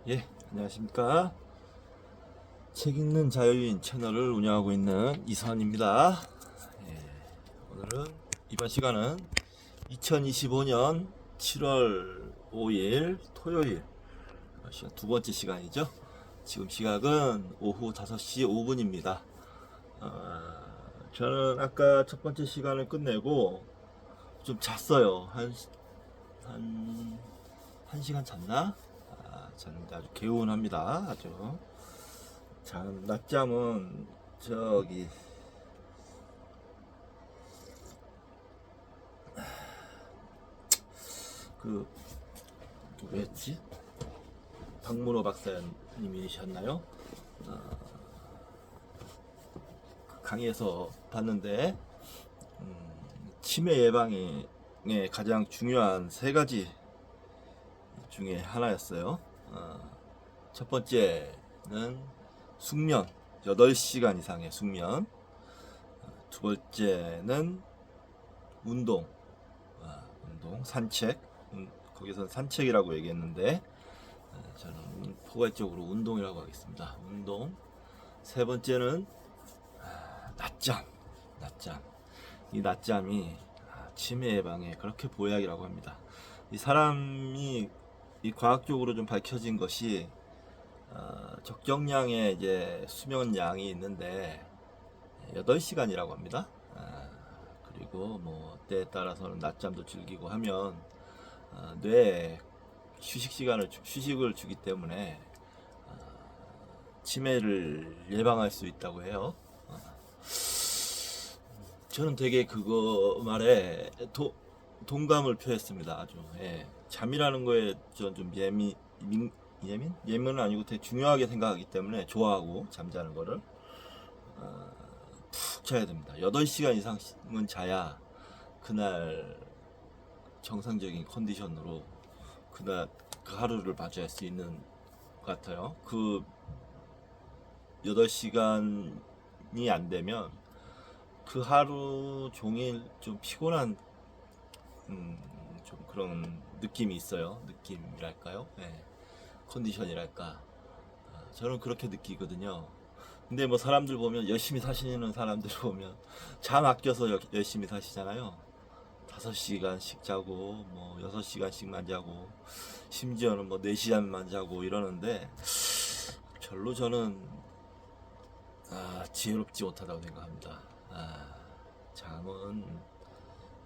예, 안녕하십니까. 책 읽는 자유인 채널을 운영하고 있는 이선입니다. 오늘은 이번 시간은 2025년 7월 5일 토요일 시간 두 번째 시간이죠. 지금 시각은 오후 5시 5분입니다. 저는 아까 첫 번째 시간을 끝내고 좀 잤어요. 한 시간 잤나? 잤는데 아주 개운합니다. 아주. 낮잠은 저기 그 누구였지? 박문호 박사님이셨나요? 그 강의에서 봤는데 치매 예방에 가장 중요한 세 가지 중에 하나였어요. 첫 번째는 숙면, 8시간 이상의 숙면. 두 번째는 운동, 산책. 거기서 산책이라고 얘기했는데 저는 포괄적으로 운동이라고 하겠습니다. 운동. 세 번째는 낮잠. 이 낮잠이 치매 예방에 그렇게 보약이라고 합니다. 이 사람이 이 과학적으로 좀 밝혀진 것이 적정량의 이제 수면 양이 있는데 8시간이라고 합니다. 그리고 뭐 때에 따라서는 낮잠도 즐기고 하면 뇌에 휴식을 주기 때문에 치매를 예방할 수 있다고 해요. 저는 되게 그거 말에 동감을 표했습니다. 아주. 예. 잠이라는 거에 좀 예민은 아니고 되게 중요하게 생각하기 때문에 좋아하고 잠자는 거를 푹 자야 됩니다. 8시간 이상은 자야 그날 정상적인 컨디션으로 그날 그 하루를 맞이할 수 있는 것 같아요. 그 8시간이 안 되면 그 하루 종일 좀 피곤한 좀 그런 느낌이 있어요. 느낌이랄까요? 네. 컨디션이랄까. 저는 그렇게 느끼거든요. 근데 뭐 사람들 보면 열심히 사시는 사람들 보면 잠 아껴서 열심히 사시잖아요. 5시간씩 자고 뭐 6시간씩만 자고 심지어는 뭐 4시간만 자고 이러는데 별로 저는 지혜롭지 못하다고 생각합니다. 잠은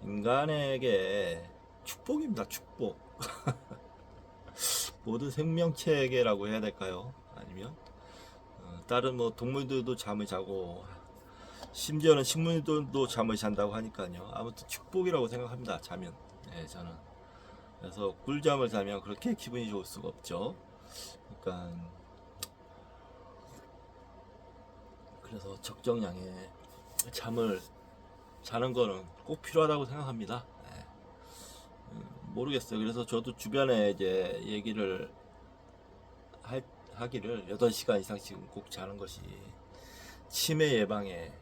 인간에게 축복입니다. 축복. 모든 생명체계라고 해야 될까요? 아니면 다른 뭐 동물들도 잠을 자고 심지어는 식물들도 잠을 잔다고 하니까요. 아무튼 축복이라고 생각합니다. 자면. 네, 저는. 그래서 꿀잠을 자면 그렇게 기분이 좋을 수가 없죠. 그러니까 그래서 적정량의 잠을 자는 거는 꼭 필요하다고 생각합니다. 네. 모르겠어요. 그래서 저도 주변에 이제 얘기를 하기를 8시간 이상씩은 꼭 자는 것이 치매 예방에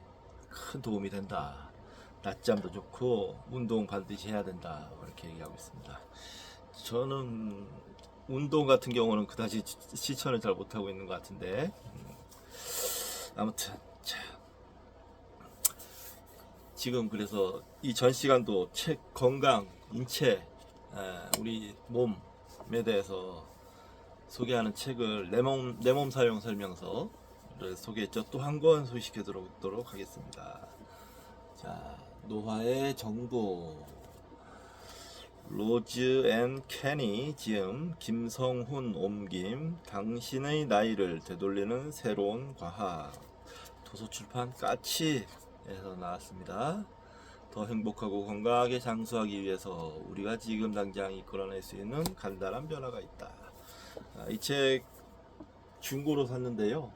큰 도움이 된다. 낮잠도 좋고 운동 반드시 해야 된다. 이렇게 얘기하고 있습니다. 저는 운동 같은 경우는 그다지 실천을 잘 못하고 있는 것 같은데 아무튼 지금 그래서 이 전 시간도 책 건강, 인체, 우리 몸에 대해서 소개하는 책을 내 몸 사용 설명서를 소개했죠. 또 한 권 소개시켜 드리도록 하겠습니다. 자, 노화의 정보. 로즈 앤 캐니 지음, 김성훈 옮김, 당신의 나이를 되돌리는 새로운 과학. 도서출판 까치에서 나왔습니다. 더 행복하고 건강하게 장수하기 위해서 우리가 지금 당장 이끌어낼 수 있는 간단한 변화가 있다. 이 책 중고로 샀는데요.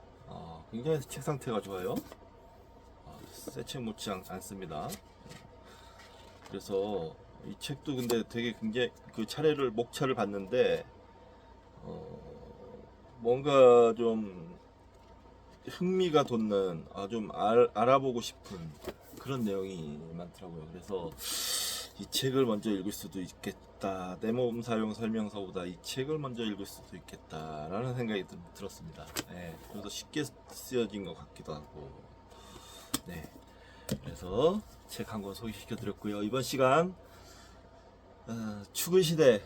굉장히 책 상태가 좋아요. 새 책 못지 않습니다. 그래서 이 책도 근데 되게 굉장히 그 목차를 봤는데 뭔가 좀 흥미가 돋는 좀 알아보고 싶은 그런 내용이 많더라고요. 그래서 이 책을 먼저 읽을 수도 있겠다. 내 몸 사용 설명서보다 이 책을 먼저 읽을 수도 있겠다라는 생각이 들었습니다. 네, 좀 더 쉽게 쓰여진 것 같기도 하고. 네, 그래서 책 한 권 소개시켜 드렸고요. 이번 시간 축의 시대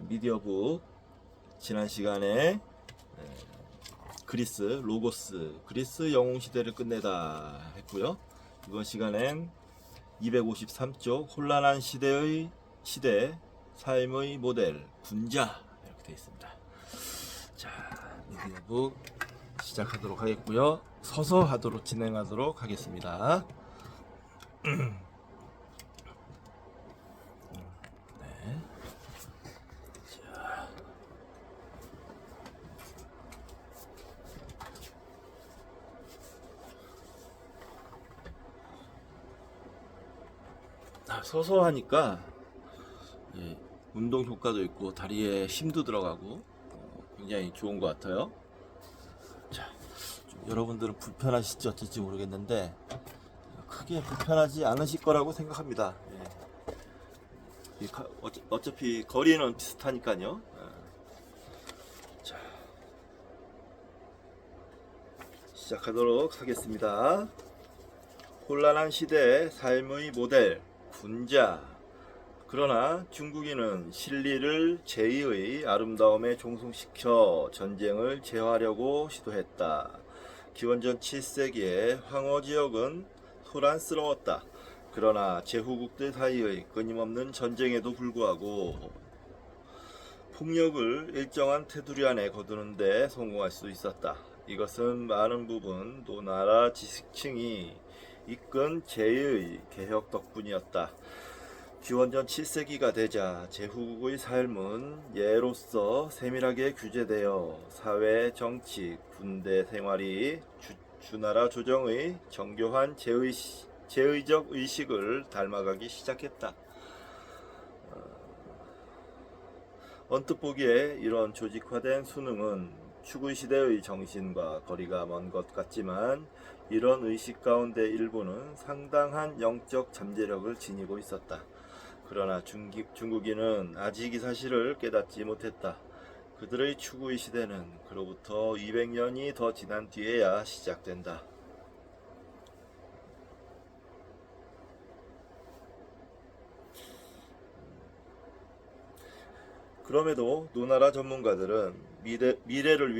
미디어북, 지난 시간에 그리스 로고스 그리스 영웅 시대를 끝내다 했고요. 이번 시간엔 253쪽 혼란한 시대 삶의 모델 군자 이렇게 되어 있습니다. 자, 미디어북 시작하도록 하겠고요. 서서 하도록 진행하도록 하겠습니다. 네. 서서 하니까 운동 효과도 있고 다리에 힘도 들어가고 굉장히 좋은 것 같아요. 자, 좀 여러분들은 불편하실지 어쩔지 모르겠는데 크게 불편하지 않으실 거라고 생각합니다. 어차피 거리는 비슷하니까요. 자, 시작하도록 하겠습니다. 혼란한 시대 삶의 모델 군자. 그러나 중국인은 실리를 제의의 아름다움에 종속시켜 전쟁을 제어하려고 시도했다. 기원전 7세기의 황허 지역은 소란스러웠다. 그러나 제후국들 사이의 끊임없는 전쟁에도 불구하고 폭력을 일정한 테두리 안에 거두는 데 성공할 수 있었다. 이것은 많은 부분 노나라 지식층이 이끈 제의 개혁 덕분이었다. 기원전 7세기가 되자 제후국의 삶은 예로서 세밀하게 규제되어 사회, 정치, 군대 생활이 주나라 조정의 정교한 제의적 의식을 닮아가기 시작했다. 언뜻 보기에 이런 조직화된 수능은 축의 시대의 정신과 거리가 먼 것 같지만 이런 의식 가운데 일부는 상당한 영적 잠재력을 지니고 있었다. 그러나 중국인은 아직 이 사실을 깨닫지 못했다. 그들의 축의 시대는 그로부터 200년이 더 지난 뒤에야 시작된다. 그럼에도 노나라 전문가들은 미래를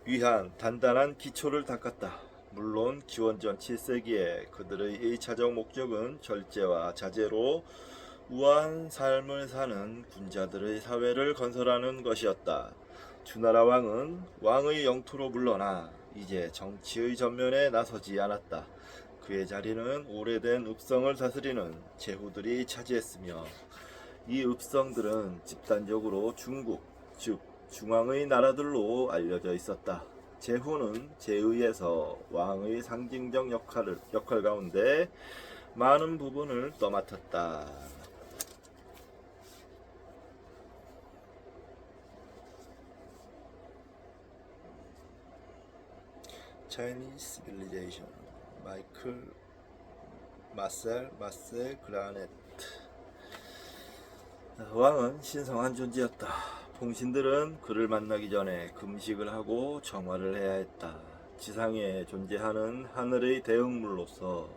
위한 단단한 기초를 닦았다. 물론 기원전 7세기에 그들의 1차적 목적은 절제와 자제로 우아한 삶을 사는 군자들의 사회를 건설하는 것이었다. 주나라 왕은 왕의 영토로 물러나 이제 정치의 전면에 나서지 않았다. 그의 자리는 오래된 읍성을 다스리는 제후들이 차지했으며 이 읍성들은 집단적으로 중국, 즉 중앙의 나라들로 알려져 있었다. 제후는 제의에서 왕의 상징적 역할 가운데 많은 부분을 떠맡았다. Chinese Civilization 마셀 그라네트. 왕은 신성한 존재였다. 봉신들은 그를 만나기 전에 금식을 하고 정화를 해야 했다. 지상에 존재하는 하늘의 대응물로서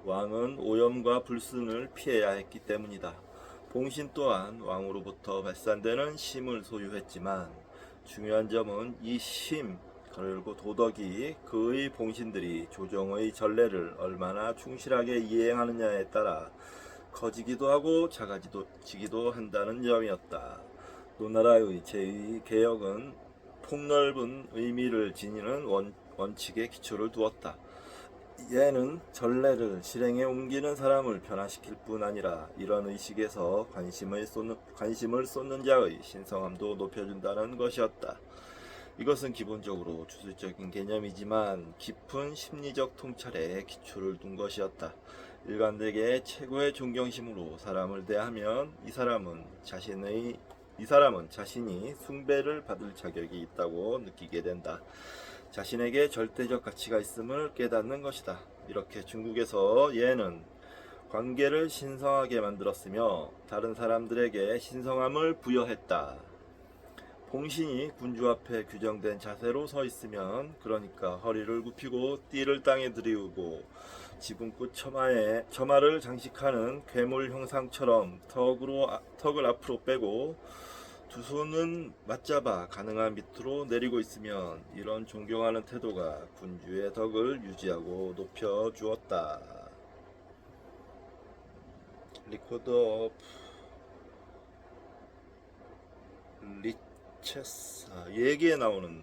왕은 오염과 불순을 피해야 했기 때문이다. 봉신 또한 왕으로부터 발산되는 심을 소유했지만 중요한 점은 이 심, 그리고 도덕이 그의 봉신들이 조정의 전례를 얼마나 충실하게 이행하느냐에 따라 커지기도 하고 작아지기도 한다는 점이었다. 노나라의 제2개혁은 폭넓은 의미를 지니는 원칙에 기초를 두었다. 얘는 전례를 실행에 옮기는 사람을 변화시킬 뿐 아니라 이런 의식에서 관심을 쏟는 자의 신성함도 높여준다는 것이었다. 이것은 기본적으로 주술적인 개념이지만 깊은 심리적 통찰에 기초를 둔 것이었다. 일관되게 최고의 존경심으로 사람을 대하면 이 사람은 자신이 숭배를 받을 자격이 있다고 느끼게 된다. 자신에게 절대적 가치가 있음을 깨닫는 것이다. 이렇게 중국에서 예는 관계를 신성하게 만들었으며 다른 사람들에게 신성함을 부여했다. 봉신이 군주 앞에 규정된 자세로 서 있으면, 그러니까 허리를 굽히고 띠를 땅에 들이우고 지붕꽃 처마를 장식하는 괴물 형상처럼 턱을 앞으로 빼고 두 손은 맞잡아 가능한 밑으로 내리고 있으면, 이런 존경하는 태도가 군주의 덕을 유지하고 높여 주었다. 리코드 오브 리체스, 얘기에 나오는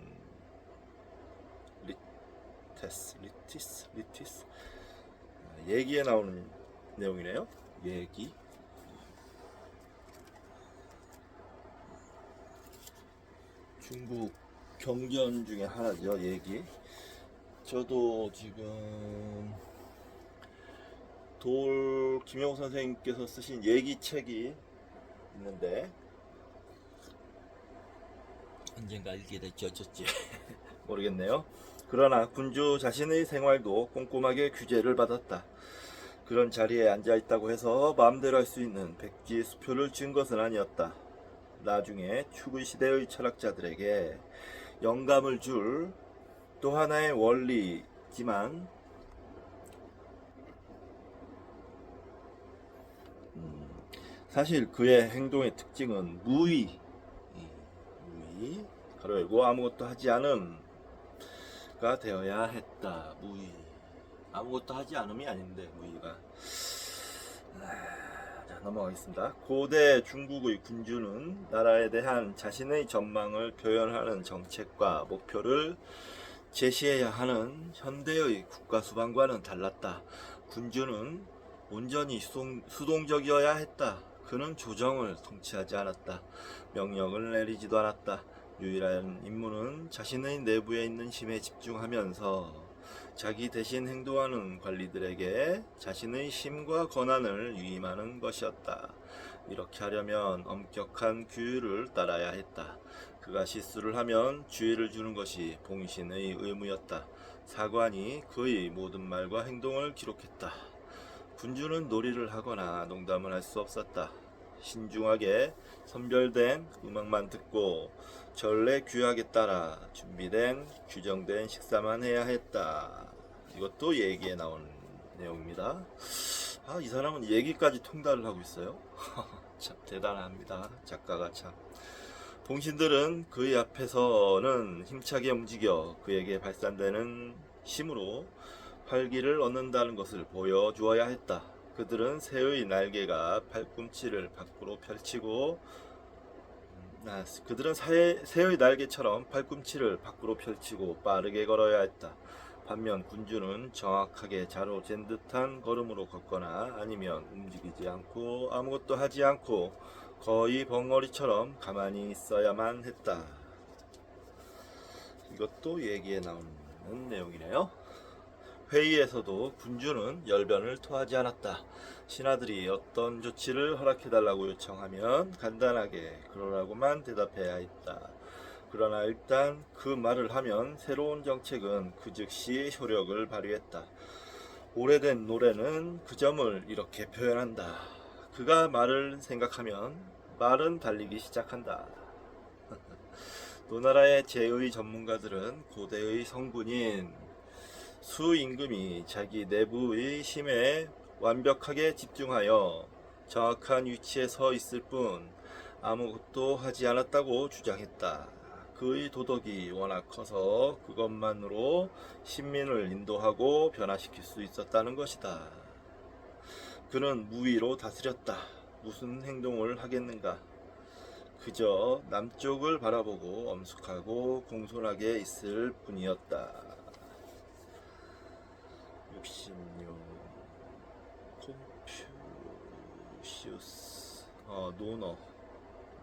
리티스, 얘기에 나오는 내용이네요. 얘기. 중국 경전 중에 하나죠. 얘기. 저도 지금 김영호 선생님께서 쓰신 얘기 책이 있는데, 언젠가 읽게 될지 어쩔지 모르겠네요. 그러나 군주 자신의 생활도 꼼꼼하게 규제를 받았다. 그런 자리에 앉아 있다고 해서 마음대로 할 수 있는 백지 수표를 준 것은 아니었다. 나중에 추구 시대의 철학자들에게 영감을 줄 또 하나의 원리지만, 사실 그의 행동의 특징은 무의, 가로 열고 아무것도 하지 않음가 되어야 했다. 무의, 아무것도 하지 않음이 아닌데 무의가. 자, 넘어가겠습니다. 고대 중국의 군주는 나라에 대한 자신의 전망을 표현하는 정책과 목표를 제시해야 하는 현대의 국가 수반과는 달랐다. 군주는 온전히 수동적이어야 했다. 그는 조정을 통치하지 않았다. 명령을 내리지도 않았다. 유일한 임무는 자신의 내부에 있는 힘에 집중하면서 자기 대신 행동하는 관리들에게 자신의 힘과 권한을 위임하는 것이었다. 이렇게 하려면 엄격한 규율을 따라야 했다. 그가 실수를 하면 주의를 주는 것이 봉신의 의무였다. 사관이 그의 모든 말과 행동을 기록했다. 군주는 놀이를 하거나 농담을 할 수 없었다. 신중하게 선별된 음악만 듣고 전례 규약에 따라 준비된 규정된 식사만 해야 했다. 이것도 얘기에 나온 내용입니다. 이 사람은 얘기까지 통달을 하고 있어요. 참 대단합니다. 작가가 참. 봉신들은 그의 앞에서는 힘차게 움직여 그에게 발산되는 힘으로 활기를 얻는다는 것을 보여주어야 했다. 그들은 새의 날개가 팔꿈치를 밖으로 펼치고 새의 날개처럼 팔꿈치를 밖으로 펼치고 빠르게 걸어야 했다. 반면 군주는 정확하게 자로 잰 듯한 걸음으로 걷거나 아니면 움직이지 않고 아무것도 하지 않고 거의 벙어리처럼 가만히 있어야만 했다. 이것도 얘기에 나오는 내용이네요. 회의에서도 군주는 열변을 토하지 않았다. 신하들이 어떤 조치를 허락해달라고 요청하면 간단하게 그러라고만 대답해야 했다. 그러나 일단 그 말을 하면 새로운 정책은 그 즉시 효력을 발휘했다. 오래된 노래는 그 점을 이렇게 표현한다. 그가 말을 생각하면 말은 달리기 시작한다. 노나라의 제의 전문가들은 고대의 성군인 수임금이 자기 내부의 힘에 완벽하게 집중하여 정확한 위치에 서 있을 뿐 아무것도 하지 않았다고 주장했다. 그의 도덕이 워낙 커서 그것만으로 신민을 인도하고 변화시킬 수 있었다는 것이다. 그는 무위로 다스렸다. 무슨 행동을 하겠는가? 그저 남쪽을 바라보고 엄숙하고 공손하게 있을 뿐이었다. 66. 콤퓨시우스.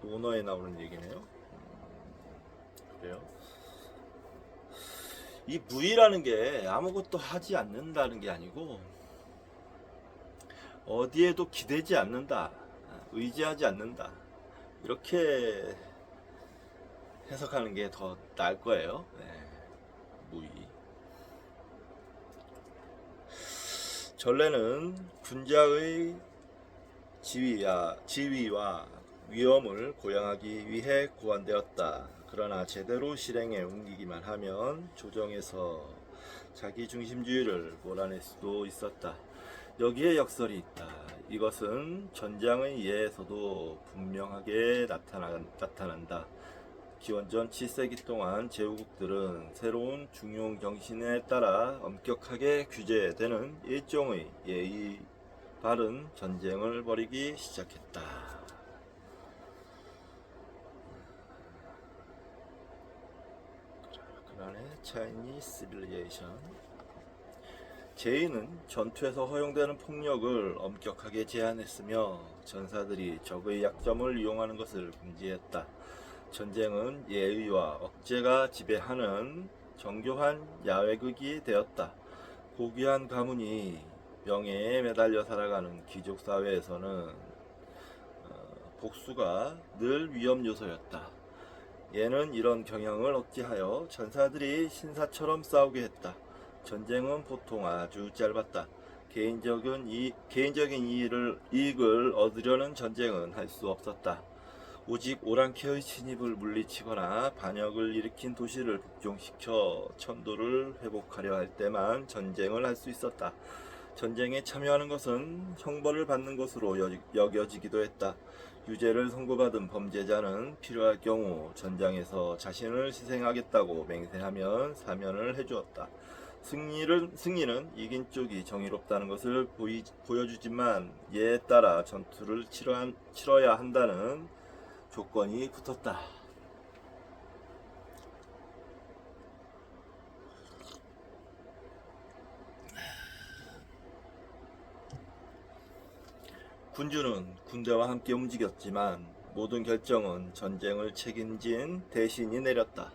노너에 나오는 얘기네요. 그래요? 이 무의라는 게 아무것도 하지 않는다는 게 아니고 어디에도 기대지 않는다, 의지하지 않는다, 이렇게 해석하는 게 더 나을 거예요. 무의. 전래는 군자의 지위와 위엄을 고양하기 위해 고안되었다. 그러나 제대로 실행에 옮기기만 하면 조정에서 자기 중심주의를 몰아낼 수도 있었다. 여기에 역설이 있다. 이것은 전장의 예에서도 분명하게 나타난다. 기원전 7세기 동안 제후국들은 새로운 중용 정신에 따라 엄격하게 규제되는 일종의 예의 바른 전쟁을 벌이기 시작했다. 그러네. Chinese Civilization. 제인은 전투에서 허용되는 폭력을 엄격하게 제한했으며 전사들이 적의 약점을 이용하는 것을 금지했다. 전쟁은 예의와 억제가 지배하는 정교한 야외극이 되었다. 고귀한 가문이 명예에 매달려 살아가는 귀족 사회에서는 복수가 늘 위험 요소였다. 얘는 이런 경향을 억제하여 전사들이 신사처럼 싸우게 했다. 전쟁은 보통 아주 짧았다. 개인적인 이익을 얻으려는 전쟁은 할 수 없었다. 오직 오랑캐의 침입을 물리치거나 반역을 일으킨 도시를 복종시켜 천도를 회복하려 할 때만 전쟁을 할 수 있었다. 전쟁에 참여하는 것은 형벌을 받는 것으로 여겨지기도 했다. 유죄를 선고받은 범죄자는 필요할 경우 전장에서 자신을 희생하겠다고 맹세하면 사면을 해주었다. 승리는 이긴 쪽이 정의롭다는 것을 보여주지만 이에 따라 전투를 치러야 한다는 조건이 붙었다. 군주는 군대와 함께 움직였지만 모든 결정은 전쟁을 책임진 대신이 내렸다.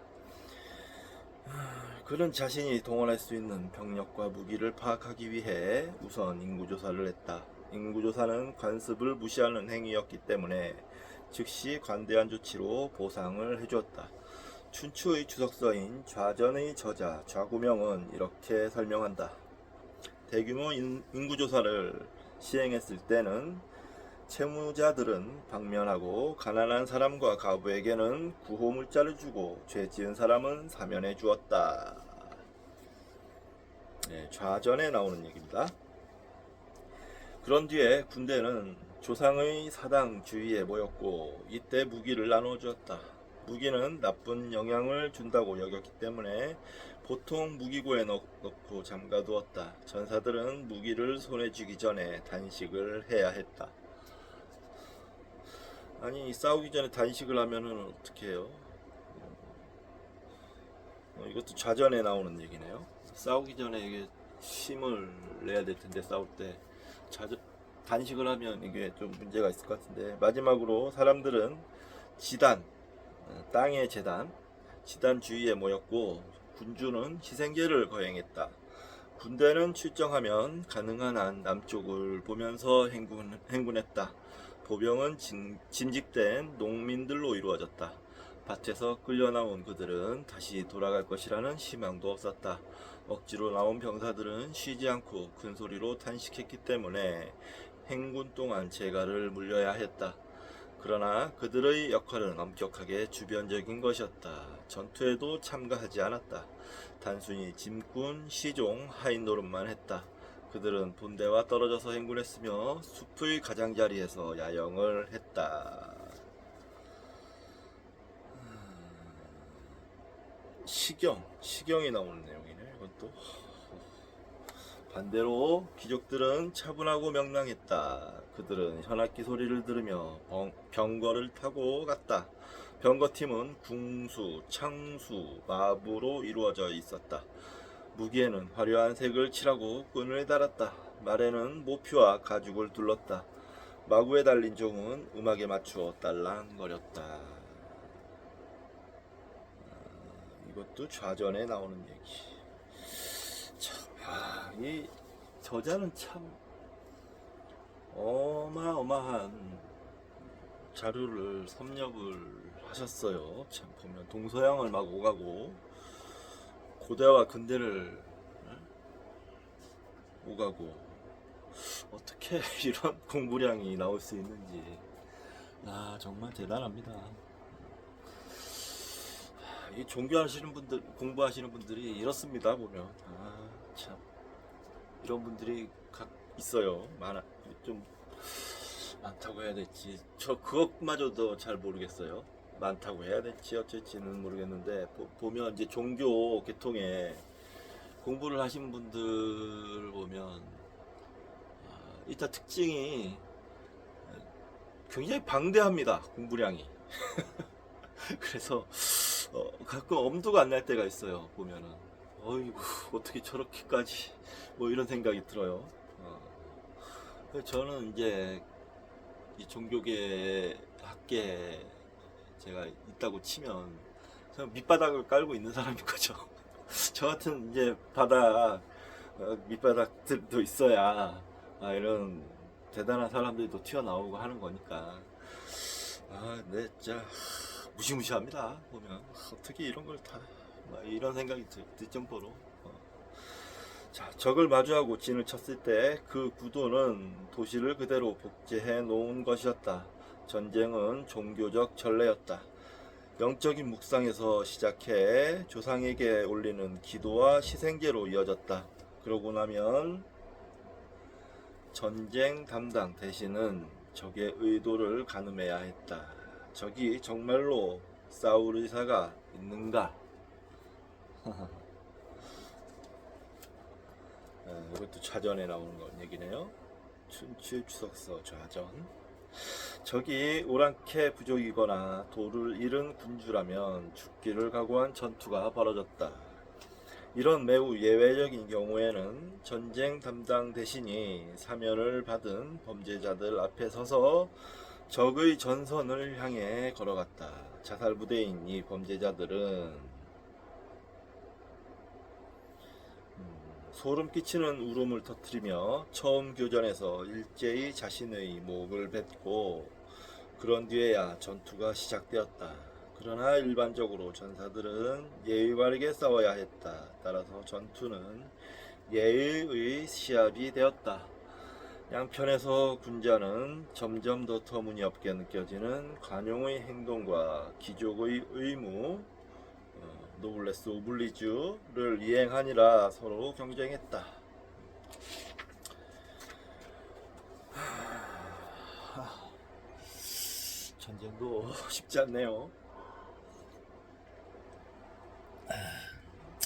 그는 자신이 동원할 수 있는 병력과 무기를 파악하기 위해 우선 인구조사를 했다. 인구조사는 관습을 무시하는 행위였기 때문에 즉시 관대한 조치로 보상을 해주었다. 춘추의 주석서인 좌전의 저자 좌구명은 이렇게 설명한다. 대규모 인구조사를 시행했을 때는 채무자들은 방면하고 가난한 사람과 가부에게는 구호물자를 주고 죄 지은 사람은 사면해 주었다. 네, 좌전에 나오는 얘기입니다. 그런 뒤에 군대는 조상의 사당 주위에 모였고 이때 무기를 나누어 주었다. 무기는 나쁜 영향을 준다고 여겼기 때문에 보통 무기고에 넣고 잠가두었다. 전사들은 무기를 손에 쥐기 전에 단식을 해야 했다. 아니 싸우기 전에 단식을 하면은 어떻게 해요? 이것도 좌전에 나오는 얘기네요. 싸우기 전에 이게 힘을 내야 될 텐데 싸울 때 단식을 하면 이게 좀 문제가 있을 것 같은데 마지막으로 사람들은 지단, 땅의 지단 주위에 모였고 군주는 희생제를 거행했다. 군대는 출정하면 가능한 한 남쪽을 보면서 행군했다. 보병은 짐직된 농민들로 이루어졌다. 밭에서 끌려 나온 그들은 다시 돌아갈 것이라는 희망도 없었다. 억지로 나온 병사들은 쉬지 않고 큰 소리로 탄식했기 때문에 행군 동안 재갈을 물려야 했다. 그러나 그들의 역할은 엄격하게 주변적인 것이었다. 전투에도 참가하지 않았다. 단순히 짐꾼, 시종, 하인 노릇만 했다. 그들은 본대와 떨어져서 행군했으며 숲의 가장자리에서 야영을 했다. 시경이 나오는 내용이네. 이것도 반대로 귀족들은 차분하고 명랑했다. 그들은 현악기 소리를 들으며 병거를 타고 갔다. 병거팀은 궁수, 창수, 마부로 이루어져 있었다. 무기에는 화려한 색을 칠하고 끈을 달았다. 말에는 모표와 가죽을 둘렀다. 마구에 달린 종은 음악에 맞추어 딸랑거렸다. 이것도 좌전에 나오는 얘기. 참, 이 저자는 참 어마어마한 자료를 섭렵을 하셨어요. 참 보면 동서양을 막 오가고 고대와 근대를 오가고 어떻게 이런 공부량이 나올 수 있는지 정말 대단합니다. 이 종교하시는 분들, 공부하시는 분들이 이렇습니다. 보면 참 이런 분들이 있어요. 좀 많다고 해야 될지, 저 그것마저도 잘 모르겠어요. 많다고 해야 될지 어쩔지는 모르겠는데, 보면 이제 종교 계통에 공부를 하신 분들 보면 일단 특징이 굉장히 방대합니다. 공부량이. 그래서 가끔 엄두가 안 날 때가 있어요. 보면은 어이구, 어떻게 저렇게까지, 뭐 이런 생각이 들어요. 그래서 저는 이제 이 종교계 학계에 제가 있다고 치면 저는 밑바닥을 깔고 있는 사람인 거죠. 저 같은 이제 밑바닥들도 있어야 이런 대단한 사람들도 튀어나오고 하는 거니까. 네, 진짜 무시무시합니다. 보면 어떻게 이런 걸 다, 이런 생각이 들 정도로. 자, 적을 마주하고 진을 쳤을 때 그 구도는 도시를 그대로 복제해 놓은 것이었다. 전쟁은 종교적 전례였다. 영적인 묵상에서 시작해 조상에게 올리는 기도와 시생제로 이어졌다. 그러고 나면 전쟁 담당 대신은 적의 의도를 가늠해야 했다. 적이 정말로 싸울 의사가 있는가? 이것도 좌전에 나오는 건 얘기네요. 춘추 추석서 좌전. 적이 오랑캐 부족이거나 도를 잃은 군주라면 죽기를 각오한 전투가 벌어졌다. 이런 매우 예외적인 경우에는 전쟁 담당 대신이 사면을 받은 범죄자들 앞에 서서 적의 전선을 향해 걸어갔다. 자살부대인 이 범죄자들은 소름 끼치는 울음을 터뜨리며 처음 교전에서 일제히 자신의 목을 뱉고 그런 뒤에야 전투가 시작되었다. 그러나 일반적으로 전사들은 예의 바르게 싸워야 했다. 따라서 전투는 예의의 시합이 되었다. 양편에서 군자는 점점 더 터무니없게 느껴지는 관용의 행동과 귀족의 의무, 노블레스 오블리주를 이행하니라 서로 경쟁했다. 전쟁도 쉽지 않네요.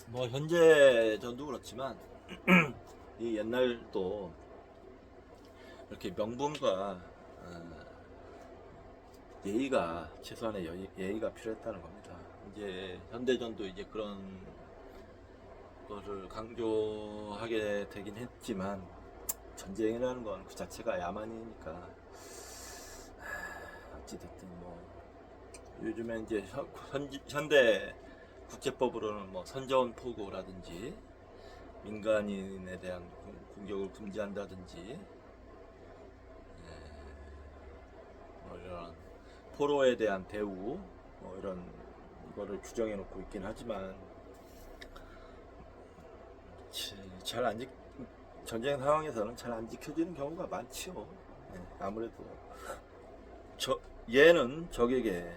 뭐 현재 전도 그렇지만 이 옛날도 이렇게 명분과 예의가, 최소한의 예의가 필요했다는 겁니다. 이제 현대전도 이제 그런 거를 강조하게 되긴 했지만 전쟁이라는 건 그 자체가 야만이니까 어찌됐든 뭐 요즘에 이제 현대 국제법으로는 뭐 선전 포고라든지 민간인에 대한 공격을 금지한다든지 뭐 이런 포로에 대한 대우 뭐 이런 거를 규정해 놓고 있긴 하지만 잘 안 전쟁 상황에서는 잘 안 지켜지는 경우가 많죠. 아무래도 얘는 적에게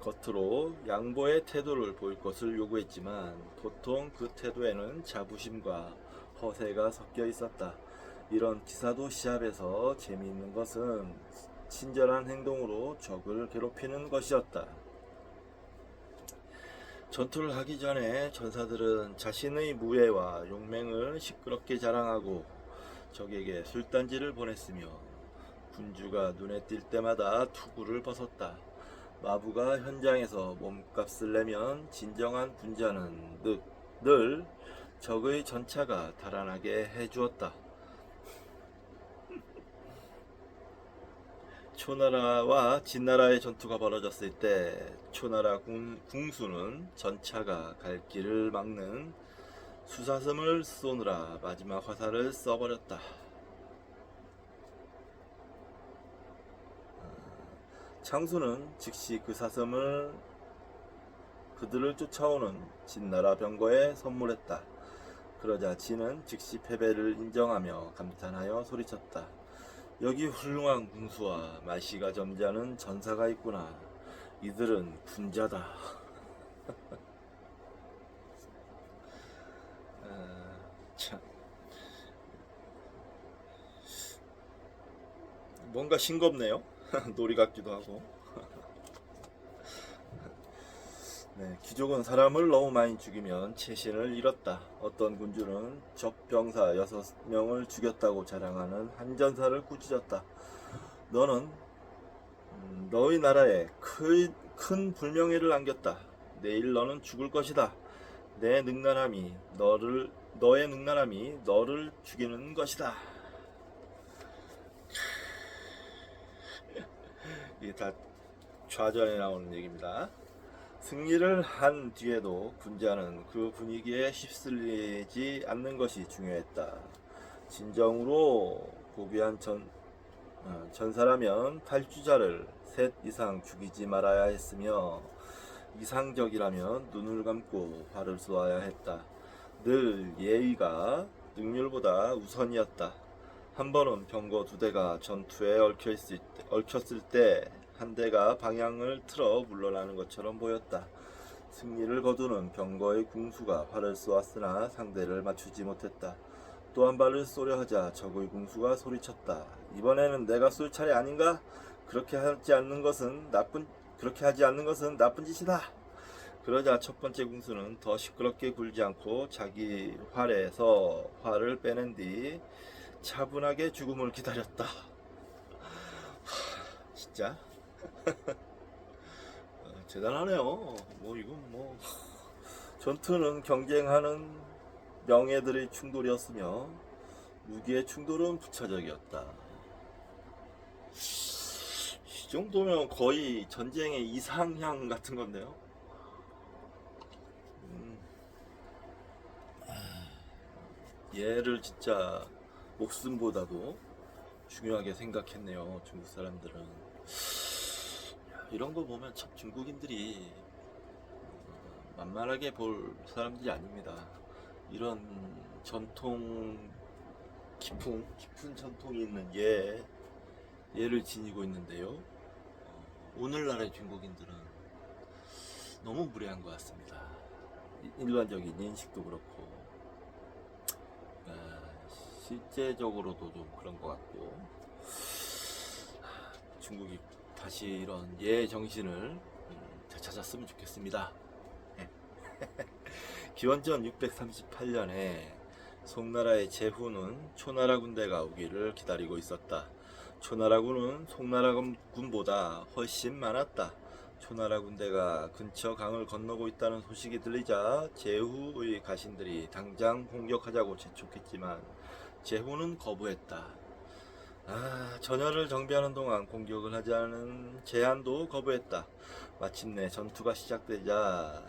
겉으로 양보의 태도를 보일 것을 요구했지만 보통 그 태도에는 자부심과 허세가 섞여 있었다. 이런 기사도 시합에서 재미있는 것은 친절한 행동으로 적을 괴롭히는 것이었다. 전투를 하기 전에 전사들은 자신의 무예와 용맹을 시끄럽게 자랑하고 적에게 술단지를 보냈으며 군주가 눈에 띌 때마다 투구를 벗었다. 마부가 현장에서 몸값을 내면 진정한 군자는 늘 적의 전차가 달아나게 해주었다. 초나라와 진나라의 전투가 벌어졌을 때 초나라 궁수는 전차가 갈 길을 막는 수사슴을 쏘느라 마지막 화살을 써버렸다. 창수는 즉시 그 사슴을 그들을 쫓아오는 진나라 병거에 선물했다. 그러자 진은 즉시 패배를 인정하며 감탄하여 소리쳤다. 여기 훌륭한 궁수와 말씨가 점지하는 전사가 있구나. 이들은 군자다. 참 뭔가 싱겁네요. 놀이 같기도 하고. 네, 귀족은 사람을 너무 많이 죽이면 체신을 잃었다. 어떤 군주는 적병사 6명을 죽였다고 자랑하는 한 전사를 꾸짖었다. 너는 너희 나라에 큰 불명예를 안겼다. 내일 너는 죽을 것이다. 너의 능란함이 너를 죽이는 것이다. 이게 다 좌전에 나오는 얘기입니다. 승리를 한 뒤에도 군자는 그 분위기에 휩쓸리지 않는 것이 중요했다. 진정으로 고귀한 전사라면 탈주자를 셋 이상 죽이지 말아야 했으며 이상적이라면 눈을 감고 활을 쏘아야 했다. 늘 예의가 능률보다 우선이었다. 한 번은 병거 2대가 전투에 얽혔을 때 한 대가 방향을 틀어 물러나는 것처럼 보였다. 승리를 거두는 병거의 궁수가 활을 쏘았으나 상대를 맞추지 못했다. 또 한 발을 쏘려 하자 적의 궁수가 소리쳤다. 이번에는 내가 쏠 차례 아닌가? 그렇게 하지 않는 것은 나쁜 짓이다. 그러자 첫 번째 궁수는 더 시끄럽게 굴지 않고 자기 활에서 활을 빼낸 뒤 차분하게 죽음을 기다렸다. 진짜 대단하네요. 이건 전투는 경쟁하는 명예들의 충돌이었으며 무기의 충돌은 부차적이었다. 이 정도면 거의 전쟁의 이상향 같은 건데요. 얘를 진짜 목숨보다도 중요하게 생각했네요. 중국 사람들은. 이런 거 보면 참 중국인들이 만만하게 볼 사람들이 아닙니다. 이런 깊은 전통이 있는 얘를 지니고 있는데요. 오늘날의 중국인들은 너무 무례한 것 같습니다. 일반적인 인식도 그렇고 실제적으로도 좀 그런 것 같고 중국이 다시 이런 정신을 되찾았으면 좋겠습니다. 기원전 638년에 송나라의 제후는 초나라 군대가 오기를 기다리고 있었다. 초나라 군은 송나라 군보다 훨씬 많았다. 초나라 군대가 근처 강을 건너고 있다는 소식이 들리자 제후의 가신들이 당장 공격하자고 재촉했지만 제후는 거부했다. 전열을 정비하는 동안 공격을 하지 않은 제한도 거부했다. 마침내 전투가 시작되자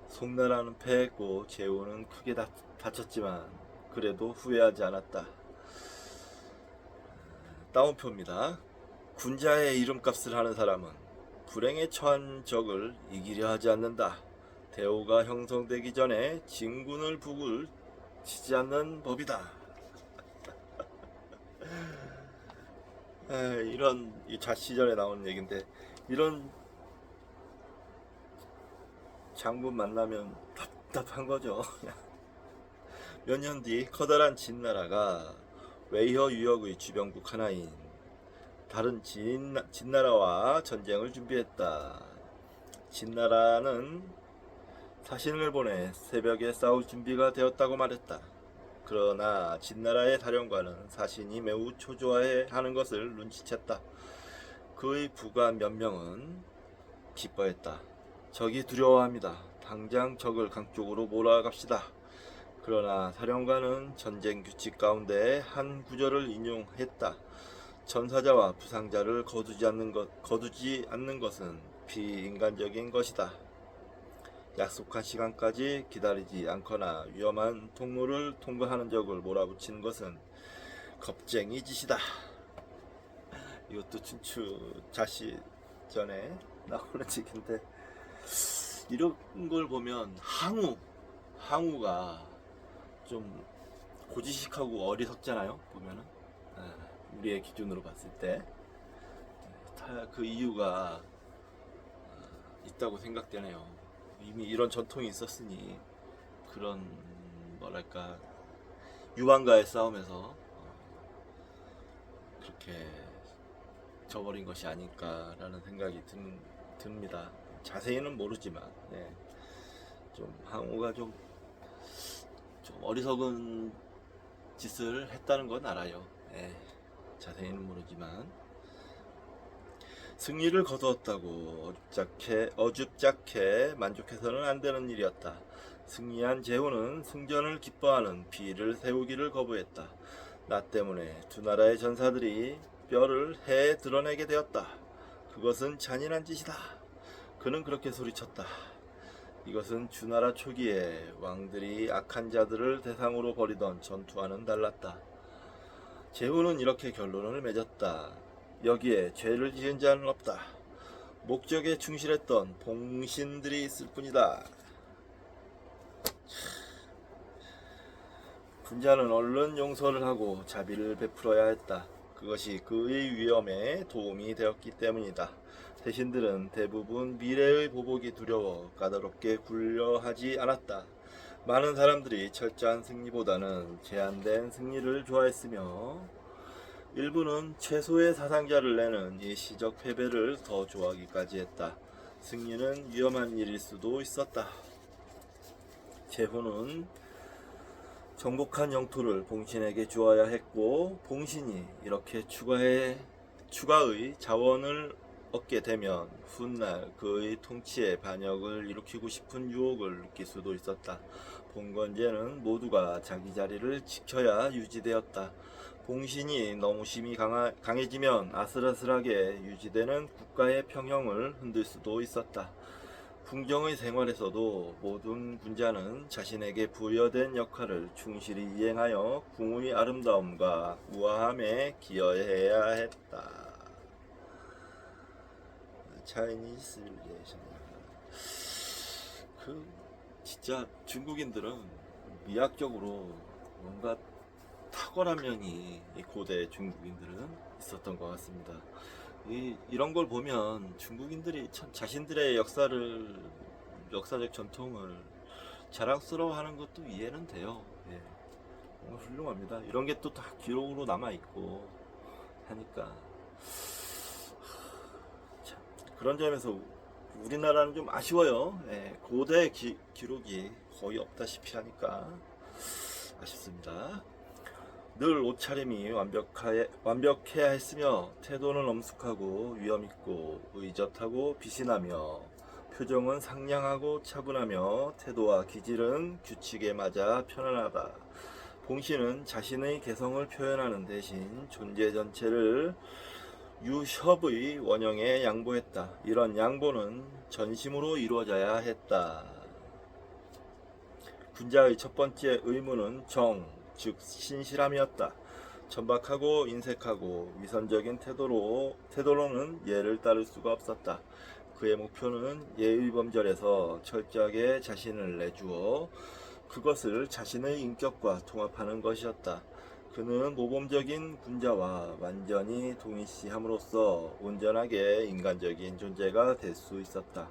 송나라는 패했고 제후는 크게 다쳤지만 그래도 후회하지 않았다. 따옴표입니다. 군자의 이름값을 하는 사람은 불행에 처한 적을 이기려 하지 않는다. 대우가 형성되기 전에 진군을 북을 치지 않는 법이다. 이런 자시전에 나오는 얘기인데 이런 장군 만나면 답답한 거죠. 몇 년 뒤 커다란 진나라가 웨이허 유역의 주변국 하나인 다른 진나라와 전쟁을 준비했다. 진나라는 사신을 보내 새벽에 싸울 준비가 되었다고 말했다. 그러나 진나라의 사령관은 사신이 매우 초조해하는 것을 눈치챘다. 그의 부하 몇 명은 기뻐했다. 적이 두려워합니다. 당장 적을 강 쪽으로 몰아갑시다. 그러나 사령관은 전쟁 규칙 가운데 한 구절을 인용했다. 전사자와 부상자를 거두지 않는 것은 비인간적인 것이다. 약속한 시간까지 기다리지 않거나 위험한 통로를 통과하는 적을 몰아붙이는 것은 겁쟁이 짓이다. 이것도 춘추 자시전에 나오는 얘기인데 이런 걸 보면 항우 항우가 좀 고지식하고 어리석잖아요. 보면은 우리의 기준으로 봤을 때 그 이유가 있다고 생각되네요. 이미 이런 전통이 있었으니 그런 뭐랄까 유방과의 싸움에서 그렇게 져버린 것이 아닐까라는 생각이 듭니다. 자세히는 모르지만 좀 항우가 좀 어리석은 짓을 했다는 건 알아요. 자세히는 모르지만 승리를 거두었다고 어줍잖게 만족해서는 안 되는 일이었다. 승리한 제후는 승전을 기뻐하는 비를 세우기를 거부했다. 나 때문에 두 나라의 전사들이 뼈를 해에 드러내게 되었다. 그것은 잔인한 짓이다. 그는 그렇게 소리쳤다. 이것은 주나라 초기에 왕들이 악한 자들을 대상으로 벌이던 전투와는 달랐다. 제후는 이렇게 결론을 맺었다. 여기에 죄를 지은 자는 없다. 목적에 충실했던 봉신들이 있을 뿐이다. 군자는 얼른 용서를 하고 자비를 베풀어야 했다. 그것이 그의 위험에 도움이 되었기 때문이다. 대신들은 대부분 미래의 보복이 두려워 까다롭게 굴려하지 않았다. 많은 사람들이 철저한 승리보다는 제한된 승리를 좋아했으며 일부는 최소의 사상자를 내는 일시적 패배를 더 좋아하기까지 했다. 승리는 위험한 일일 수도 있었다. 제후는 정복한 영토를 봉신에게 주어야 했고 봉신이 이렇게 추가의 자원을 얻게 되면 훗날 그의 통치에 반역을 일으키고 싶은 유혹을 느낄 수도 있었다. 봉건제는 모두가 자기 자리를 지켜야 유지되었다. 봉신이 너무 심히 강해지면 아슬아슬하게 유지되는 국가의 평형을 흔들 수도 있었다. 궁정의 생활에서도 모든 군자는 자신에게 부여된 역할을 충실히 이행하여 궁의 아름다움과 우아함에 기여해야 했다. 차이니스 시빌리제이션. 진짜 중국인들은 미학적으로 뭔가 탁월한 면이 이 고대 중국인들은 있었던 것 같습니다. 이런 걸 보면 중국인들이 참 자신들의 역사적 전통을 자랑스러워하는 것도 이해는 돼요. 훌륭합니다. 이런 게 또 다 기록으로 남아 있고 하니까 참, 그런 점에서 우리나라는 좀 아쉬워요. 고대 기록이 거의 없다시피 하니까 아쉽습니다. 늘 옷차림이 완벽해야 했으며 태도는 엄숙하고 위엄있고 의젓하고 빛이 나며 표정은 상냥하고 차분하며 태도와 기질은 규칙에 맞아 편안하다. 봉신은 자신의 개성을 표현하는 대신 존재 전체를 유협의 원형에 양보했다. 이런 양보는 전심으로 이루어져야 했다. 군자의 첫 번째 의무는 즉 신실함이었다. 천박하고 인색하고 위선적인 태도로는 예를 따를 수가 없었다. 그의 목표는 예의범절에서 철저하게 자신을 내주어 그것을 자신의 인격과 통합하는 것이었다. 그는 모범적인 군자와 완전히 동일시함으로써 온전하게 인간적인 존재가 될 수 있었다.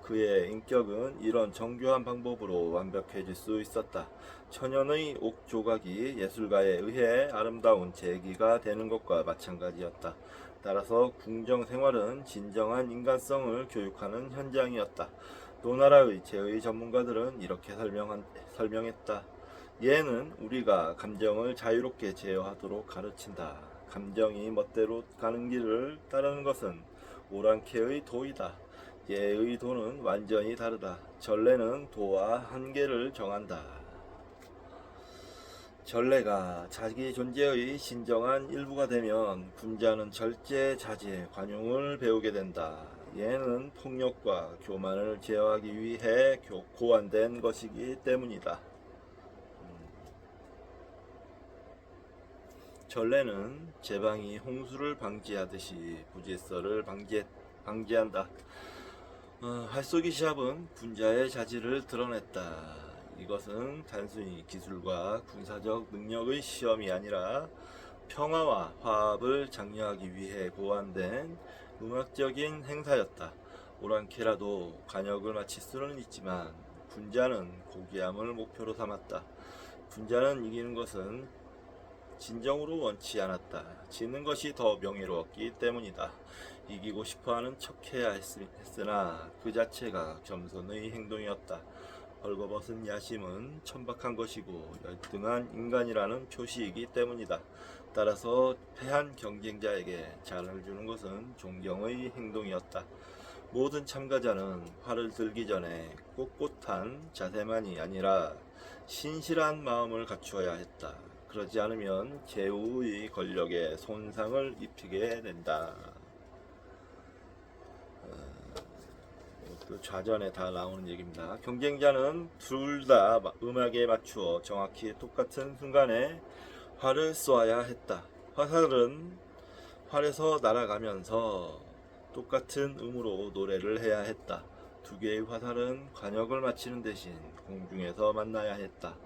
그의 인격은 이런 정교한 방법으로 완벽해질 수 있었다. 천연의 옥 조각이 예술가에 의해 아름다운 제기가 되는 것과 마찬가지였다. 따라서 궁정 생활은 진정한 인간성을 교육하는 현장이었다. 노나라의 제의 전문가들은 이렇게 설명했다. 예는 우리가 감정을 자유롭게 제어하도록 가르친다. 감정이 멋대로 가는 길을 따르는 것은 오랑캐의 도이다. 예의 도는 완전히 다르다. 전례는 도와 한계를 정한다. 전례가 자기 존재의 진정한 일부가 되면 군자는 절제, 자제, 관용을 배우게 된다. 예는 폭력과 교만을 제어하기 위해 고안된 것이기 때문이다. 전례는 제방이 홍수를 방지하듯이 부질서를 방지한다. 활쏘기 시합은 군자의 자질을 드러냈다. 이것은 단순히 기술과 군사적 능력의 시험이 아니라 평화와 화합을 장려하기 위해 고안된 음악적인 행사였다. 오랑캐라도 관역을 마칠 수는 있지만 군자는 고귀함을 목표로 삼았다. 군자는 이기는 것은 진정으로 원치 않았다. 지는 것이 더 명예로웠기 때문이다. 이기고 싶어하는 척해야 했으나 그 자체가 겸손의 행동이었다. 벌거벗은 야심은 천박한 것이고 열등한 인간이라는 표시이기 때문이다. 따라서 패한 경쟁자에게 자를 주는 것은 존경의 행동이었다. 모든 참가자는 활을 들기 전에 꼿꼿한 자세만이 아니라 신실한 마음을 갖추어야 했다. 그러지 않으면 제후의 권력에 손상을 입히게 된다. 좌전에 다 나오는 얘기입니다. 경쟁자는 둘 다 음악에 맞추어 정확히 똑같은 순간에 활을 쏘아야 했다. 화살은 활에서 날아가면서 똑같은 음으로 노래를 해야 했다. 두 개의 화살은 관역을 마치는 대신 공중에서 만나야 했다.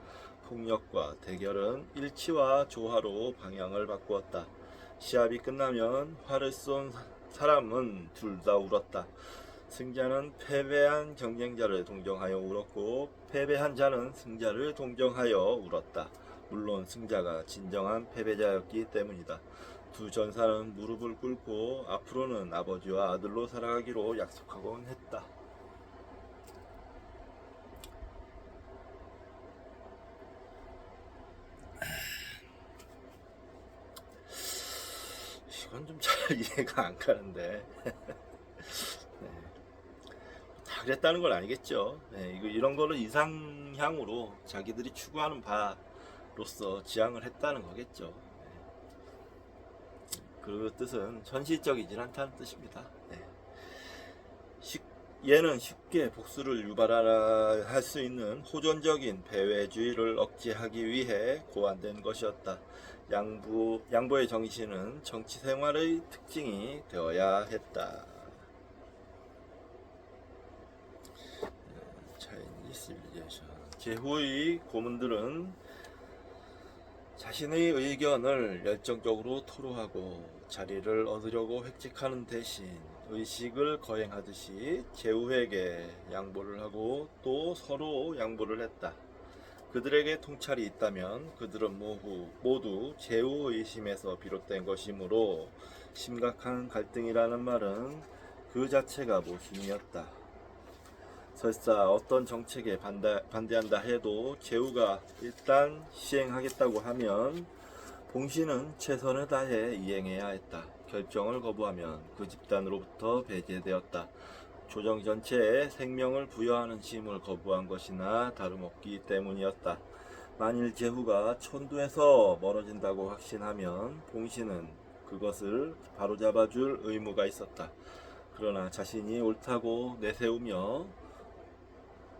폭력과 대결은 일치와 조화로 방향을 바꾸었다. 시합이 끝나면 활을 쏜 사람은 둘 다 울었다. 승자는 패배한 경쟁자를 동정하여 울었고 패배한 자는 승자를 동정하여 울었다. 물론 승자가 진정한 패배자였기 때문이다. 두 전사는 무릎을 꿇고 앞으로는 아버지와 아들로 살아가기로 약속하곤 했다. 이건 좀 잘 이해가 안 가는데 네. 다 그랬다는 건 아니겠죠. 네, 이런 거를 이상향으로 자기들이 추구하는 바로서 지향을 했다는 거겠죠. 네. 그 뜻은 현실적이진 않다는 뜻입니다. 네. 얘는 쉽게 복수를 유발할 수 있는 호전적인 배회주의를 억제하기 위해 고안된 것이었다. 양보의 정신은 정치 생활의 특징이 되어야 했다. 제후의 고문들은 자신의 의견을 열정적으로 토로하고 자리를 얻으려고 획책하는 대신 의식을 거행하듯이 제후에게 양보를 하고 또 서로 양보를 했다. 그들에게 통찰이 있다면 그들은 모두 제후 의심에서 비롯된 것이므로 심각한 갈등이라는 말은 그 자체가 모순이었다. 설사 어떤 정책에 반대한다 해도 제후가 일단 시행하겠다고 하면 봉신은 최선을 다해 이행해야 했다. 결정을 거부하면 그 집단으로부터 배제되었다. 조정 전체에 생명을 부여하는 짐을 거부한 것이나 다름없기 때문이었다. 만일 제후가 천도에서 멀어진다고 확신하면 봉신은 그것을 바로잡아줄 의무가 있었다. 그러나 자신이 옳다고 내세우며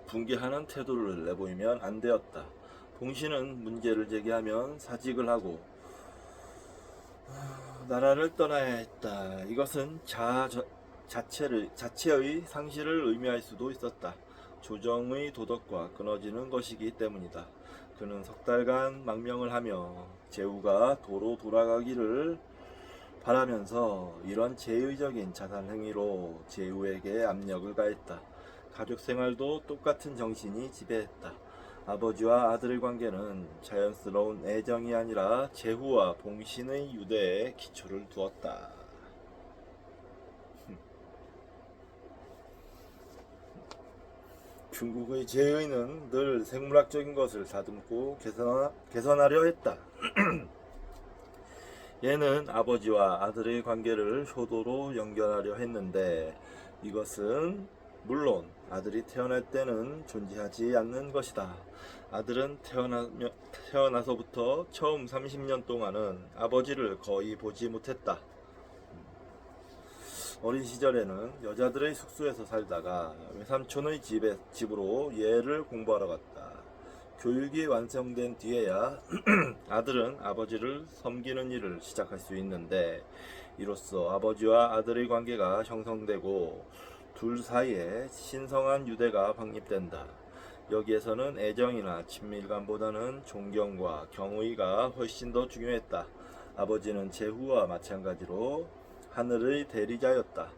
붕괴하는 태도를 내보이면 안 되었다. 봉신은 문제를 제기하면 사직을 하고 나라를 떠나야 했다. 이것은 자체의 상실을 의미할 수도 있었다. 조정의 도덕과 끊어지는 것이기 때문이다. 그는 석 달간 망명을 하며 제후가 도로 돌아가기를 바라면서 이런 제의적인 자살 행위로 제후에게 압력을 가했다. 가족 생활도 똑같은 정신이 지배했다. 아버지와 아들의 관계는 자연스러운 애정이 아니라 제후와 봉신의 유대에 기초를 두었다. 중국의 제의는 늘 생물학적인 것을 다듬고 개선하려 했다. 얘는 아버지와 아들의 관계를 효도로 연결하려 했는데 이것은 물론 아들이 태어날 때는 존재하지 않는 것이다. 아들은 태어나서부터 처음 30년 동안은 아버지를 거의 보지 못했다. 어린 시절에는 여자들의 숙소에서 살다가 외삼촌의 집으로 예를 공부하러 갔다. 교육이 완성된 뒤에야 아들은 아버지를 섬기는 일을 시작할 수 있는데 이로써 아버지와 아들의 관계가 형성되고 둘 사이에 신성한 유대가 확립된다. 여기에서는 애정이나 친밀감보다는 존경과 경의가 훨씬 더 중요했다. 아버지는 제후와 마찬가지로 하늘의 대리자였다.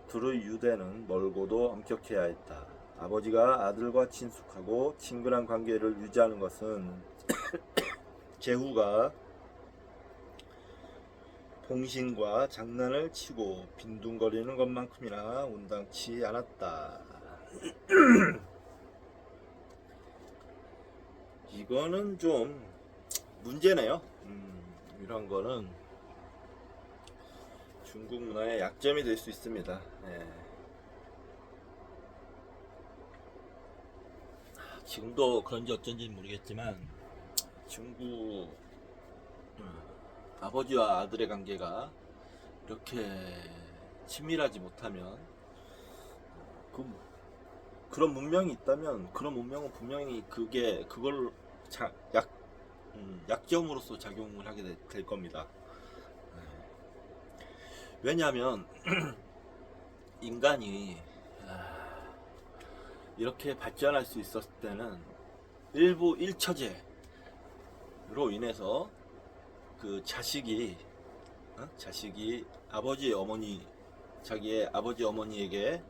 둘의 유대는 멀고도 엄격해야 했다. 아버지가 아들과 친숙하고 친근한 관계를 유지하는 것은 제후가 봉신과 장난을 치고 빈둥거리는 것만큼이나 온당치 않았다. 이거는 좀 문제네요. 이런 거는 중국 문화의 약점이 될 수 있습니다. 예. 지금도 그런지 어쩐지는 모르겠지만 중국 아버지와 아들의 관계가 이렇게 친밀하지 못하면 그런 문명이 있다면 그런 문명은 분명히 그걸 약점으로서 작용을 하게 될 겁니다. 왜냐하면 인간이 이렇게 발전할 수 있었을 때는 일부 일처제로 인해서 그 자식이 아버지 어머니 자기의 아버지 어머니에게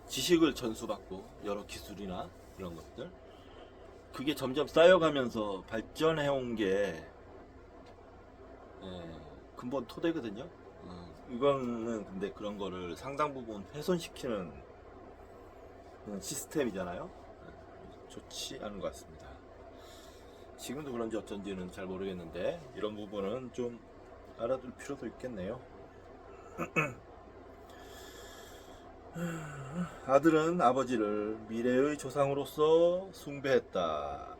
지식을 전수받고 여러 기술이나 이런 것들 그게 점점 쌓여가면서 발전해온 게 근본 토대거든요. 이거는 근데 그런 거를 상당 부분 훼손시키는 시스템이잖아요. 좋지 않은 것 같습니다. 지금도 그런지 어쩐지는 잘 모르겠는데 이런 부분은 좀 알아둘 필요도 있겠네요. 아들은 아버지를 미래의 조상으로서 숭배했다.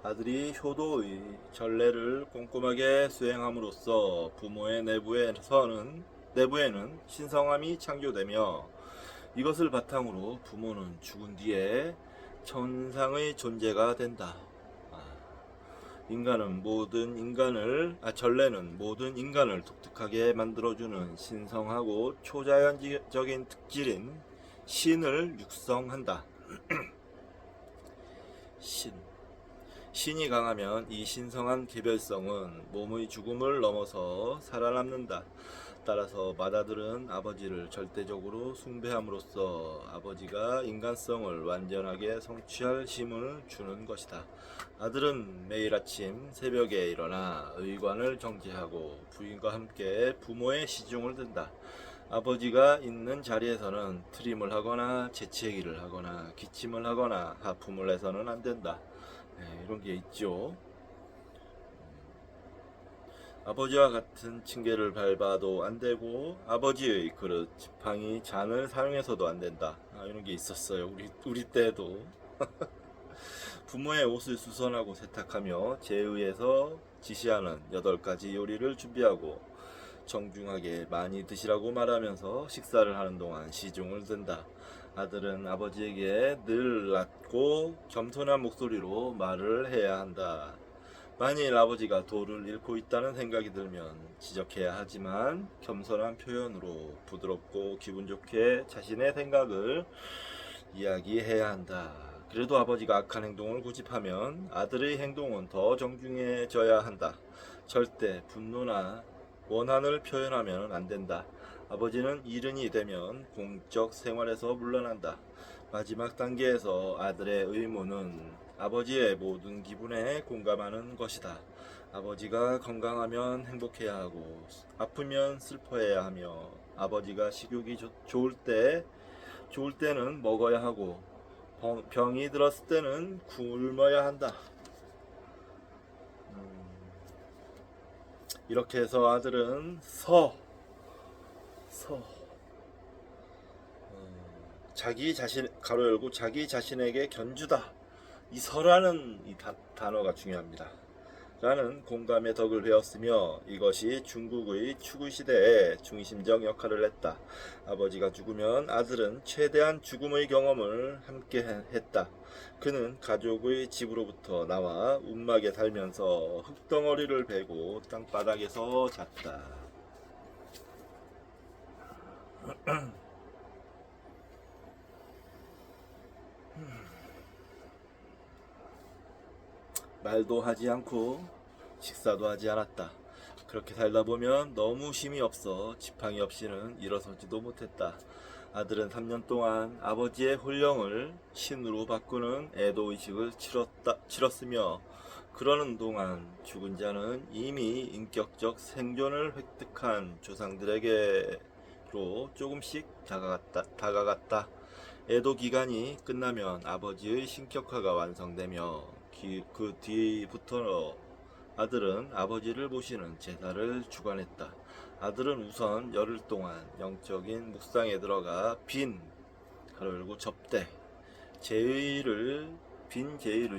아들이 효도의 전례를 꼼꼼하게 수행함으로써 부모의 내부에는 신성함이 창조되며 이것을 바탕으로 부모는 죽은 뒤에 천상의 존재가 된다. 전례는 모든 인간을 독특하게 만들어주는 신성하고 초자연적인 특질인 신을 육성한다. 신이 강하면 이 신성한 개별성은 몸의 죽음을 넘어서 살아남는다. 따라서 맏아들은 아버지를 절대적으로 숭배함으로써 아버지가 인간성을 완전하게 성취할 힘을 주는 것이다. 아들은 매일 아침 새벽에 일어나 의관을 정제하고 부인과 함께 부모의 시중을 든다. 아버지가 있는 자리에서는 트림을 하거나 재채기를 하거나 기침을 하거나 하품을 해서는 안 된다. 이런 게 있죠. 아버지와 같은 층계를 밟아도 안 되고 아버지의 그릇, 지팡이, 잔을 사용해서도 안 된다. 이런 게 있었어요. 우리 때도 부모의 옷을 수선하고 세탁하며 제의해서 지시하는 8가지 요리를 준비하고 정중하게 많이 드시라고 말하면서 식사를 하는 동안 시중을 든다. 아들은 아버지에게 늘 낮고 겸손한 목소리로 말을 해야 한다. 만일 아버지가 도를 잃고 있다는 생각이 들면 지적해야 하지만 겸손한 표현으로 부드럽고 기분 좋게 자신의 생각을 이야기해야 한다. 그래도 아버지가 악한 행동을 고집하면 아들의 행동은 더 정중해져야 한다. 절대 분노나 원한을 표현하면 안 된다. 아버지는 이른이 되면 공적 생활에서 물러난다. 마지막 단계에서 아들의 의무는 아버지의 모든 기분에 공감하는 것이다. 아버지가 건강하면 행복해야 하고 아프면 슬퍼해야 하며 아버지가 식욕이 좋을 때는 먹어야 하고 병이 들었을 때는 굶어야 한다. 이렇게 해서 아들은 가로 열고 자기 자신에게 견주다. 이 서라는 이 단어가 중요합니다. 라는 공감의 덕을 배웠으며 이것이 중국의 추구 시대에 중심적 역할을 했다. 아버지가 죽으면 아들은 최대한 죽음의 경험을 함께 했다. 그는 가족의 집으로부터 나와 움막에 달면서 흙덩어리를 베고 땅바닥에서 잤다. 말도 하지 않고 식사도 하지 않았다. 그렇게 살다 보면 너무 힘이 없어 지팡이 없이는 일어서지도 못했다. 아들은 3년 동안 아버지의 혼령을 신으로 바꾸는 애도의식을 치렀으며 그러는 동안 죽은 자는 이미 인격적 생존을 획득한 조상들에게로 조금씩 다가갔다. 애도 기간이 끝나면 아버지의 신격화가 완성되며 그 뒤부터 아들은 아버지를 모시는 제사를 주관했다. 아들은 우선 열흘 동안 영적인 묵상에 들어가 빈 제의를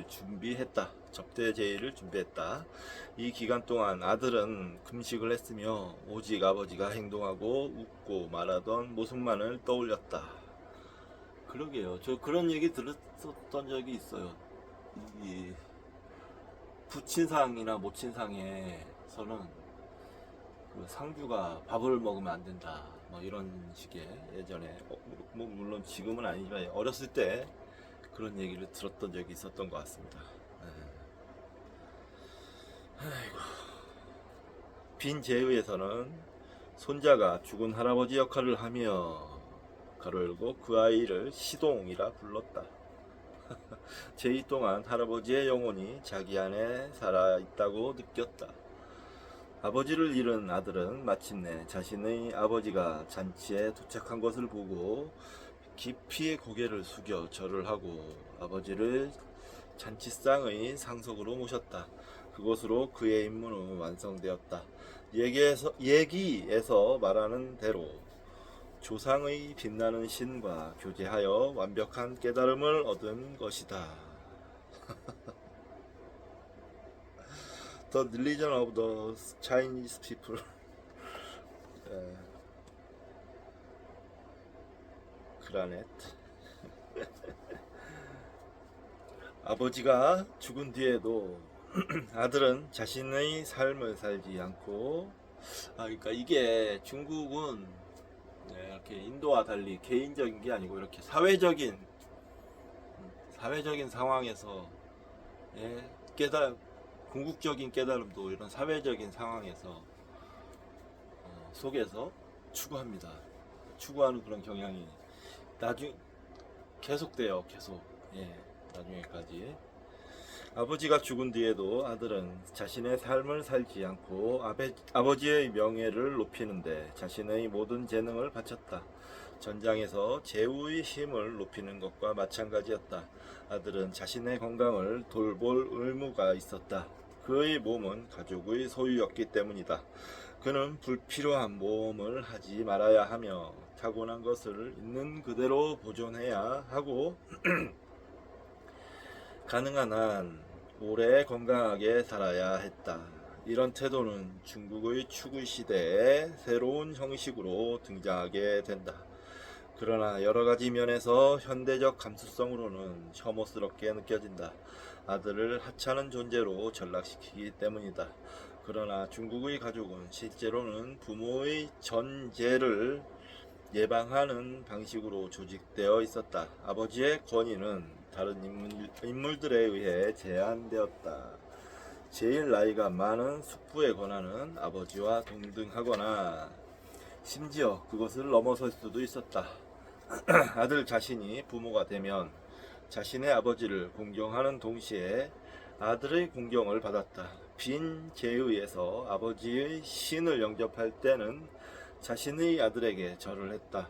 준비했다. 접대 제의를 준비했다. 이 기간 동안 아들은 금식을 했으며 오직 아버지가 행동하고 웃고 말하던 모습만을 떠올렸다. 그러게요. 저 그런 얘기 들었던 적이 있어요. 이 부친상이나 모친상에서는 그 상주가 밥을 먹으면 안 된다. 뭐 이런 식의 예전에 뭐 물론 지금은 아니지만 어렸을 때 그런 얘기를 들었던 적이 있었던 것 같습니다. 아이고. 빈 제의에서는 손자가 죽은 할아버지 역할을 하며 가로 열고 그 아이를 시동이라 불렀다. 제의 동안 할아버지의 영혼이 자기 안에 살아있다고 느꼈다. 아버지를 잃은 아들은 마침내 자신의 아버지가 잔치에 도착한 것을 보고 깊이 고개를 숙여 절을 하고 아버지를 잔치상의 상석으로 모셨다. 그것으로 그의 임무는 완성되었다. 얘기에서 말하는 대로 조상의 빛나는 신과 교제하여 완벽한 깨달음을 얻은 것이다. The religion of the Chinese people. 그라넷. 아버지가 죽은 뒤에도 아들은 자신의 삶을 살지 않고 그러니까 이게 중국은 이렇게 인도와 달리 개인적인 게 아니고 이렇게 사회적인 상황에서 궁극적인 깨달음도 이런 사회적인 상황에서 속에서 추구하는 그런 경향이 계속돼요. 나중에까지. 아버지가 죽은 뒤에도 아들은 자신의 삶을 살지 않고 아버지의 명예를 높이는데 자신의 모든 재능을 바쳤다. 전장에서 제후의 힘을 높이는 것과 마찬가지였다. 아들은 자신의 건강을 돌볼 의무가 있었다. 그의 몸은 가족의 소유였기 때문이다. 그는 불필요한 모험을 하지 말아야 하며 타고난 것을 있는 그대로 보존해야 하고 가능한 한 오래 건강하게 살아야 했다. 이런 태도는 중국의 추구 시대의 새로운 형식으로 등장하게 된다. 그러나 여러 가지 면에서 현대적 감수성으로는 혐오스럽게 느껴진다. 아들을 하찮은 존재로 전락시키기 때문이다. 그러나 중국의 가족은 실제로는 부모의 전제를 예방하는 방식으로 조직되어 있었다. 아버지의 권위는 다른 인물들에 의해 제한되었다. 제일 나이가 많은 숙부의 권한은 아버지와 동등하거나 심지어 그것을 넘어설 수도 있었다. 아들 자신이 부모가 되면 자신의 아버지를 공경하는 동시에 아들의 공경을 받았다. 빈 제의에서 아버지의 신을 영접할 때는 자신의 아들에게 절을 했다.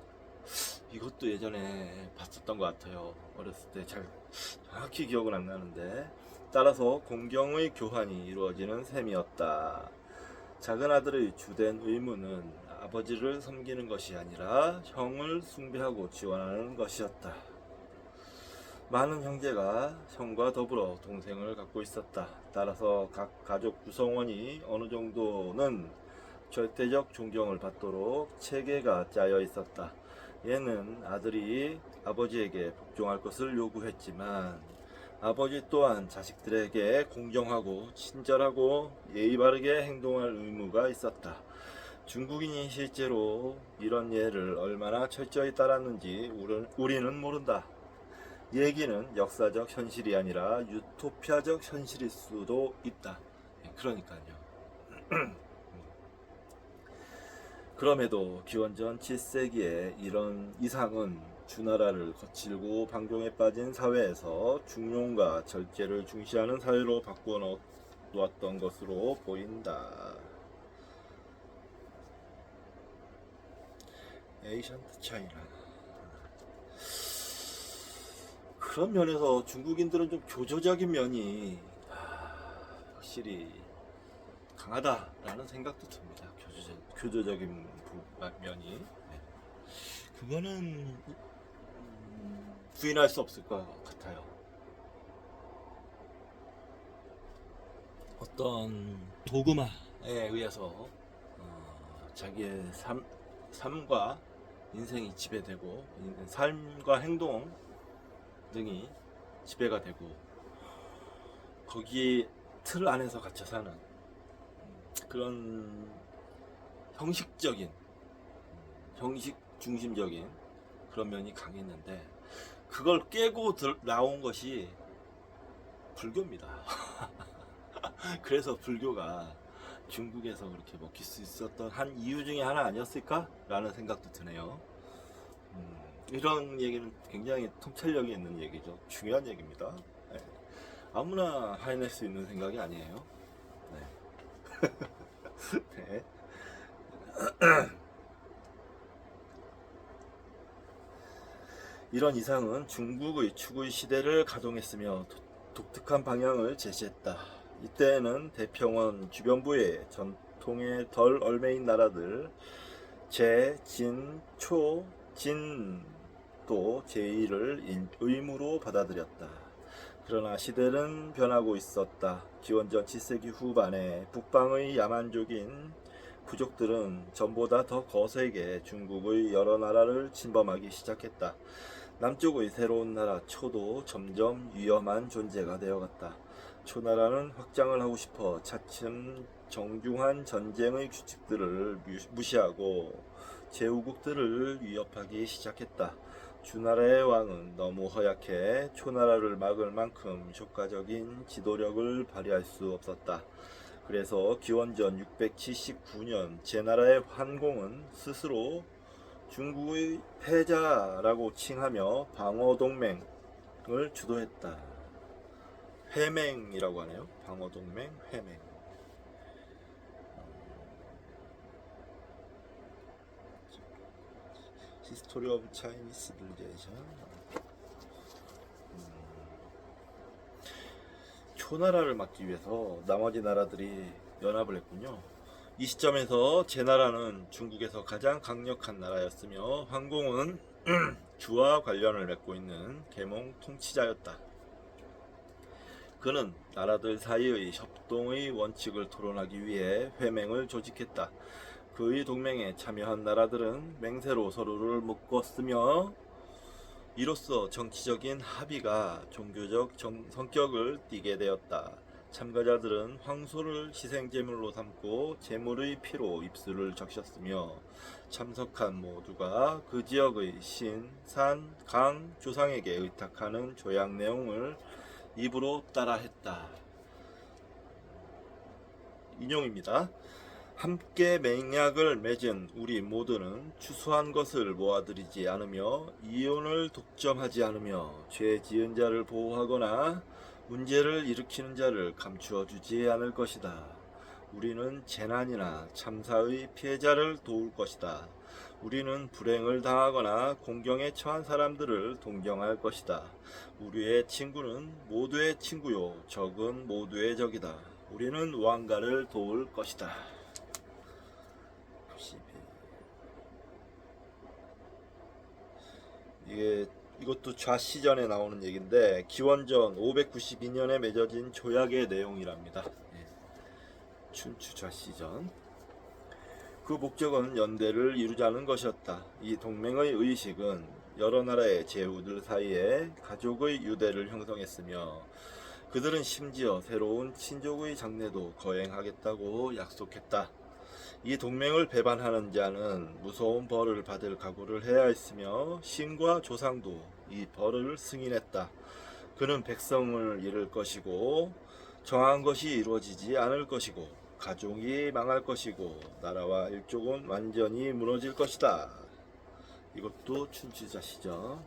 이것도 예전에 봤었던 것 같아요. 어렸을 때 정확히 기억은 안 나는데 따라서 공경의 교환이 이루어지는 셈이었다. 작은 아들의 주된 의무는 아버지를 섬기는 것이 아니라 형을 숭배하고 지원하는 것이었다. 많은 형제가 형과 더불어 동생을 갖고 있었다. 따라서 각 가족 구성원이 어느 정도는 절대적 존경을 받도록 체계가 짜여 있었다. 얘는 아들이 아버지에게 복종할 것을 요구했지만 아버지 또한 자식들에게 공정하고 친절하고 예의 바르게 행동할 의무가 있었다. 중국인이 실제로 이런 예를 얼마나 철저히 따랐는지 우리는 모른다. 얘기는 역사적 현실이 아니라 유토피아적 현실일 수도 있다. 그러니까요. 그럼에도 기원전 7세기에 이런 이상은 주나라를 거칠고 방종에 빠진 사회에서 중용과 절제를 중시하는 사회로 바꾸어 놓았던 것으로 보인다. 에이션트 차이나. 그런 면에서 중국인들은 좀 교조적인 면이 확실히 강하다라는 생각도 듭니다. 교조적인 면이. 네. 그거는 부인할 수 없을 것 같아요. 어떤 도구마에 의해서 자기의 삶과 인생이 지배되고 삶과 행동 등이 지배가 되고 거기 틀 안에서 갇혀 사는 그런 형식적인 형식 중심적인 그런 면이 강했는데 그걸 깨고 나온 것이 불교입니다. 그래서 불교가 중국에서 그렇게 먹힐 수 있었던 한 이유 중에 하나 아니었을까? 라는 생각도 드네요. 이런 얘기는 굉장히 통찰력이 있는 얘기죠. 중요한 얘기입니다. 네. 아무나 해낼 수 있는 생각이 아니에요. 네. 네. 이런 이상은 중국의 추구의 시대를 가동했으며 독특한 방향을 제시했다. 이때에는 대평원 주변부의 전통에 덜 얼매인 나라들 제, 진, 초, 진도 제1을 의무로 받아들였다. 그러나 시대는 변하고 있었다. 기원전 7세기 후반에 북방의 야만족인 부족들은 전보다 더 거세게 중국의 여러 나라를 침범하기 시작했다. 남쪽의 새로운 나라 초도 점점 위험한 존재가 되어갔다. 초나라는 확장을 하고 싶어 차츰 정중한 전쟁의 규칙들을 무시하고 제후국들을 위협하기 시작했다. 주나라의 왕은 너무 허약해 초나라를 막을 만큼 효과적인 지도력을 발휘할 수 없었다. 그래서 기원전 679년 제나라의 환공은 스스로 중국의 패자라고 칭하며 방어동맹을 주도했다. 회맹이라고 하네요. 방어동맹 회맹. History of Chinese Civilization. 초나라를 막기 위해서 나머지 나라들이 연합을 했군요. 이 시점에서 제나라는 중국에서 가장 강력한 나라였으며 황공은 주와 관련을 맺고 있는 계몽 통치자였다. 그는 나라들 사이의 협동의 원칙을 토론하기 위해 회맹을 조직했다. 그의 동맹에 참여한 나라들은 맹세로 서로를 묶었으며 이로써 정치적인 합의가 종교적 성격을 띠게 되었다. 참가자들은 황소를 희생제물로 삼고 제물의 피로 입술을 적셨으며 참석한 모두가 그 지역의 신, 산, 강, 조상에게 의탁하는 조약 내용을 입으로 따라했다. 인용입니다. 함께 맹약을 맺은 우리 모두는 추수한 것을 모아들이지 않으며 이윤을 독점하지 않으며 죄 지은 자를 보호하거나 문제를 일으키는 자를 감추어 주지 않을 것이다. 우리는 재난이나 참사의 피해자를 도울 것이다. 우리는 불행을 당하거나 공경에 처한 사람들을 동경할 것이다. 우리의 친구는 모두의 친구요, 적은 모두의 적이다. 우리는 왕가를 도울 것이다. 이것도 좌시전에 나오는 얘기인데 기원전 592년에 맺어진 조약의 내용이랍니다. 춘추 좌시전. 그 목적은 연대를 이루자는 것이었다. 이 동맹의 의식은 여러 나라의 제후들 사이에 가족의 유대를 형성했으며 그들은 심지어 새로운 친족의 장례도 거행하겠다고 약속했다. 이 동맹을 배반하는 자는 무서운 벌을 받을 각오를 해야 했으며 신과 조상도 이 벌을 승인했다. 그는 백성을 잃을 것이고 정한 것이 이루어지지 않을 것이고 가족이 망할 것이고 나라와 일족은 완전히 무너질 것이다. 이것도 춘추자 시죠.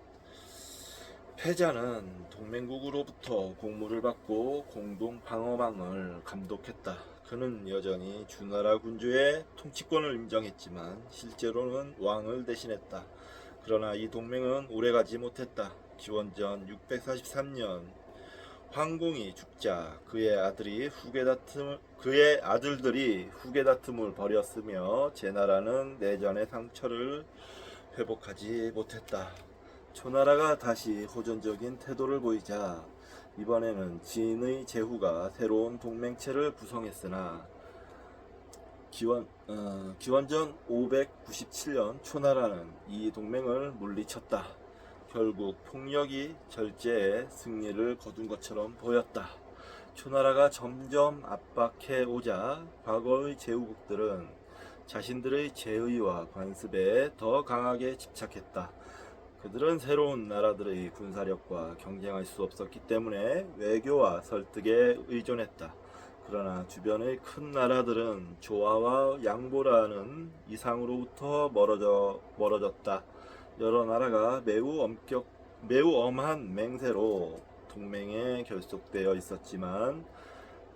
패자는 동맹국으로부터 공무를 받고 공동 방어망을 감독했다. 그는 여전히 주나라 군주의 통치권을 인정했지만 실제로는 왕을 대신했다. 그러나 이 동맹은 오래가지 못했다. 기원전 643년 황공이 죽자 그의 아들들이 후계 다툼을 벌였으며 제나라는 내전의 상처를 회복하지 못했다. 초나라가 다시 호전적인 태도를 보이자 이번에는 진의 제후가 새로운 동맹체를 구성했으나 기원전 597년 초나라는 이 동맹을 물리쳤다. 결국 폭력이 절제에 승리를 거둔 것처럼 보였다. 초나라가 점점 압박해 오자 과거의 제후국들은 자신들의 제의와 관습에 더 강하게 집착했다. 그들은 새로운 나라들의 군사력과 경쟁할 수 없었기 때문에 외교와 설득에 의존했다. 그러나 주변의 큰 나라들은 조화와 양보라는 이상으로부터 멀어졌다. 여러 나라가 매우 엄한 맹세로 동맹에 결속되어 있었지만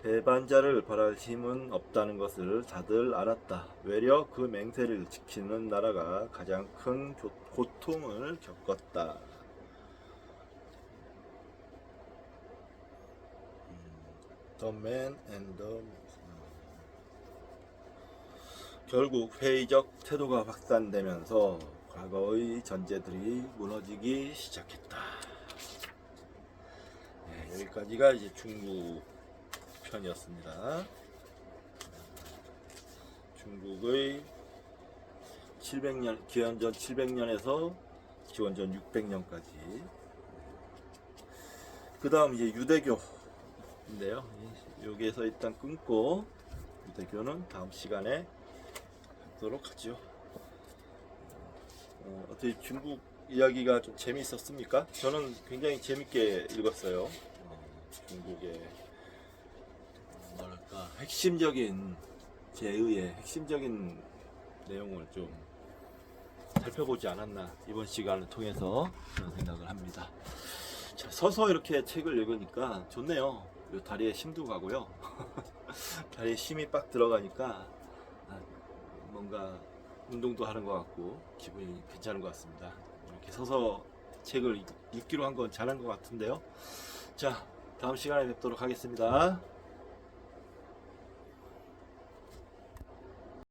배반자를 벌할 힘은 없다는 것을 다들 알았다. 외려 그 맹세를 지키는 나라가 가장 큰 고통을 겪었다. The Man and the Mouse. 결국 회의적 태도가 확산되면서 과거의 전제들이 무너지기 시작했다. 네, 여기까지가 이제 중국 편이었습니다. 중국의 700년, 기원전 700년에서 기원전 600년까지. 그 다음 이제 유대교인데요. 여기에서 일단 끊고 유대교는 다음 시간에 하도록 하죠. 어떻게 중국 이야기가 좀 재미있었습니까? 저는 굉장히 재밌게 읽었어요. 중국의 뭐랄까 핵심적인 제의의 핵심적인 내용을 좀 살펴보지 않았나 이번 시간을 통해서 그런 생각을 합니다. 자, 서서 이렇게 책을 읽으니까 좋네요. 요 다리에 힘도 가고요. 다리에 힘이 빡 들어가니까 뭔가 운동도 하는 것 같고 기분이 괜찮은 것 같습니다. 이렇게 서서 책을 읽기로 한 건 잘한 것 같은데요. 자, 다음 시간에 뵙도록 하겠습니다.